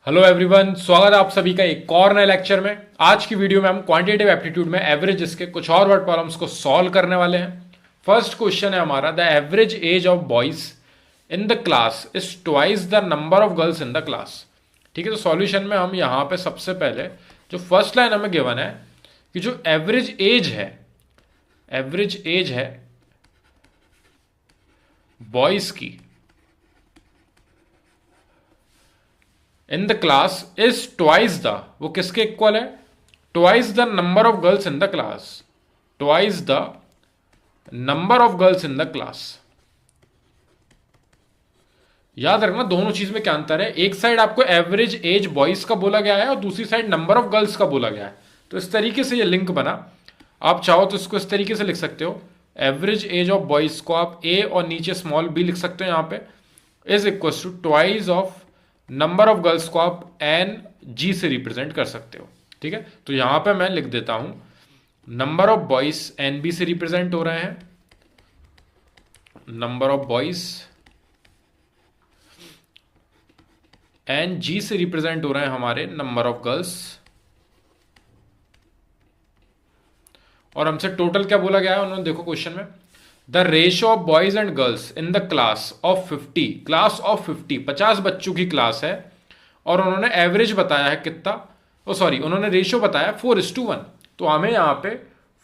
Hello everyone, स्वागत है आप सभी का एक और नए लेक्चर में। आज की वीडियो में हम क्वांटिटेटिव एप्टीट्यूड में एवरेजेस के कुछ और वर्ड प्रॉब्लम्स को सॉल्व करने वाले हैं। फर्स्ट क्वेश्चन है हमारा, the average age of boys in the class is twice the number of girls in the class. ठीक है, तो सॉल्यूशन में हम यहाँ पे सबसे पहले जो फर्स्ट लाइन हमें गिवन है कि जो एवरेज एज है बॉयज की इन the class is twice the, वो किसके इक्वल है? Twice the number of girls in the class, twice the number of girls in the class. याद रखना दोनों चीज में क्या अंतर है, एक साइड आपको एवरेज एज बॉयज का बोला गया है और दूसरी साइड नंबर ऑफ गर्ल्स का बोला गया है। तो इस तरीके से ये लिंक बना। आप चाहो तो इसको इस तरीके से लिख सकते हो, एवरेज एज ऑफ बॉयज को आप ए और नीचे स्मॉल बी लिख सकते हो यहां पे, is equal to twice of number of girls को आप एन जी से रिप्रेजेंट कर सकते हो। ठीक है, तो यहां पे मैं लिख देता हूं number of boys N B से रिप्रेजेंट हो रहे हैं, number of boys N G से रिप्रेजेंट हो रहे हैं हमारे नंबर ऑफ गर्ल्स, और हमसे टोटल क्या बोला गया है उन्होंने, देखो क्वेश्चन में, the ratio of boys and girls in the class of 50, class of 50 बच्चों की क्लास है और उन्होंने एवरेज बताया है कितना, उन्होंने रेशियो बताया 4:1। तो हमें यहाँ पे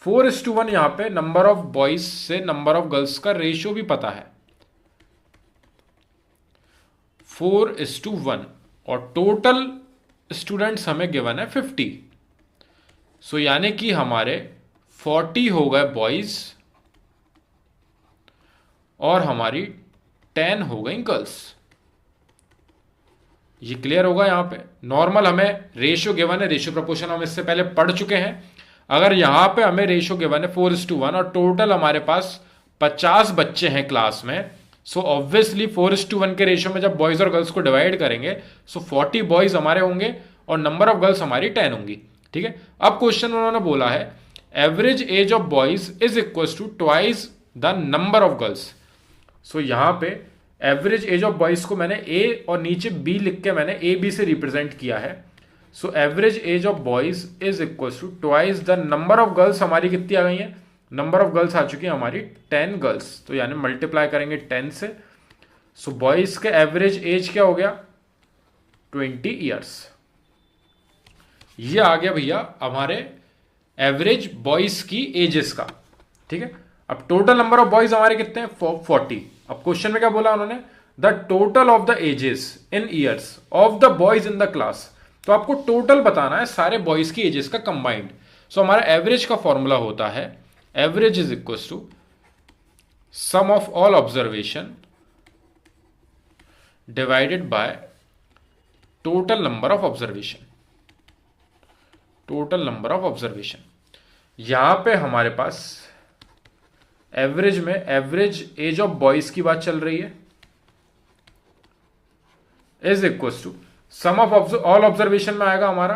4:1 यहाँ पे नंबर ऑफ बॉयज से नंबर ऑफ गर्ल्स का रेशियो भी पता है 4:1, और टोटल स्टूडेंट्स हमें गिवन है 50। सो यानी कि हमारे 40 हो गए बॉयज और हमारी 10 हो गई गर्ल्स। ये क्लियर होगा। यहां पे नॉर्मल हमें रेशियो गिवन है, रेशियो प्रोपोर्शन हम इससे पहले पढ़ चुके हैं। अगर यहां पे हमें रेशियो गिवन है 4:1 और टोटल हमारे पास 50 बच्चे हैं क्लास में, सो ऑब्वियसली 4:1 के रेशियो में जब बॉयज और गर्ल्स को डिवाइड करेंगे सो 40 बॉयज हमारे होंगे और नंबर ऑफ गर्ल्स हमारी 10 होंगी। ठीक है, अब क्वेश्चन उन्होंने बोला है average age of boys is equal to twice the number of girls. So यहां पे एवरेज एज ऑफ बॉयज को मैंने ए और नीचे बी लिख के मैंने ए बी से रिप्रेजेंट किया है। So average age of boys is equal to twice the number of girls, हमारी कितनी आ गई है, नंबर ऑफ गर्ल्स आ चुकी है हमारी 10 गर्ल्स, तो यानी मल्टीप्लाई करेंगे 10 से। सो बॉयज के एवरेज एज क्या हो गया 20 ईयर्स। ये आ गया भैया हमारे एवरेज बॉयज की एजेस का। ठीक है, अब टोटल नंबर ऑफ बॉयज हमारे कितने हैं 40। अब क्वेश्चन में क्या बोला उन्होंने, the total of the ages in years of the boys in the class. तो आपको टोटल बताना है सारे बॉयज की एजेस का कंबाइंड। सो हमारा एवरेज का फॉर्मूला होता है average is equal to sum of all observation divided by total number of observation, total number of observation. यहां पे हमारे पास एवरेज में एवरेज एज ऑफ बॉयज की बात चल रही है, is equal to sum of all observation में आएगा हमारा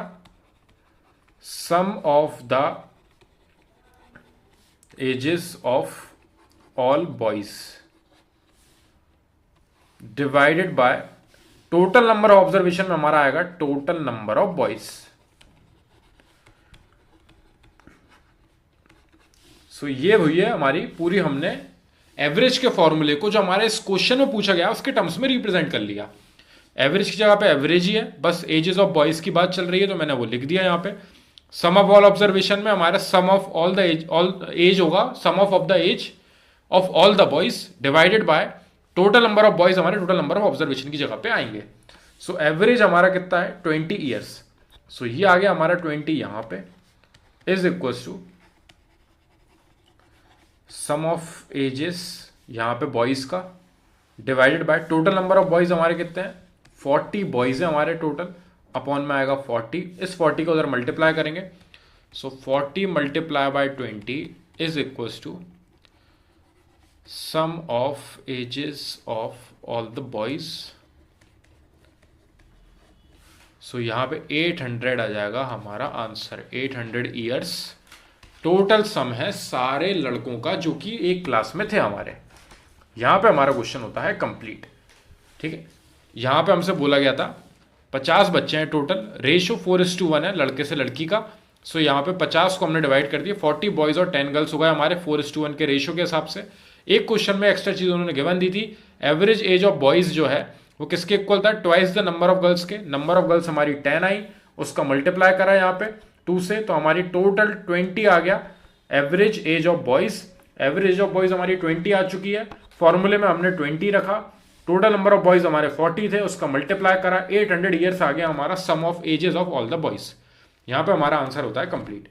sum of the ages of all boys divided by total number of observation में हमारा आएगा total number of boys. So ये हुई है हमारी पूरी, हमने एवरेज के फॉर्मूले को जो हमारे इस क्वेश्चन में पूछा गया उसके टर्म्स में रिप्रेजेंट कर लिया। एवरेज की जगह पे एवरेज ही है, बस एजेस ऑफ बॉयज की बात चल रही है तो मैंने वो लिख दिया यहाँ पे। सम ऑफ ऑल ऑब्जर्वेशन में हमारा sum of all the age होगा, sum of the age of all the boys divided by total number of boys, हमारे टोटल नंबर ऑफ ऑब्जर्वेशन की जगह पे आएंगे। सो एवरेज हमारा कितना है 20 ईयर्स। सो ये आ गया हमारा 20 यहां पे is equal to sum of ages यहां पे बॉयज का divided by total number of boys हमारे कितने हैं 40 बॉयज है हमारे टोटल, अपॉन में आएगा 40, इस 40 को उधर मल्टीप्लाई करेंगे। So 40 multiply by 20 is equal to sum of ages of all the boys. So यहां पे 800 आ जाएगा हमारा आंसर, 800 ईयर्स टोटल सम है सारे लड़कों का जो कि एक क्लास में थे हमारे। यहां पे हमारा क्वेश्चन होता है कंप्लीट। ठीक है, यहां पे हमसे बोला गया था 50 बच्चे हैं टोटल, रेशियो 4:1 है लड़के से लड़की का। सो यहाँ पे 50 को हमने डिवाइड कर दिया, 40 बॉयज और 10 गर्ल्स हो गए हमारे 4:1 के रेशियो के हिसाब से। एक क्वेश्चन में एक्स्ट्रा चीज उन्होंने गिवन दी थी, एवरेज एज ऑफ बॉयज जो है वो किसके इक्वल था, twice the number of girls के। नंबर ऑफ गर्ल्स हमारी 10 आई, उसका मल्टीप्लाई करा यहाँ पे 2 से, तो हमारी टोटल 20 आ गया average age of boys. Average age of boys हमारी 20 आ चुकी है, फॉर्मूले में हमने 20 रखा, टोटल नंबर ऑफ बॉयज हमारे 40 थे, उसका मल्टीप्लाई करा 800 ईयर्स आ गया हमारा sum of ages of all the boys. यहाँ पे हमारा आंसर होता है कंप्लीट।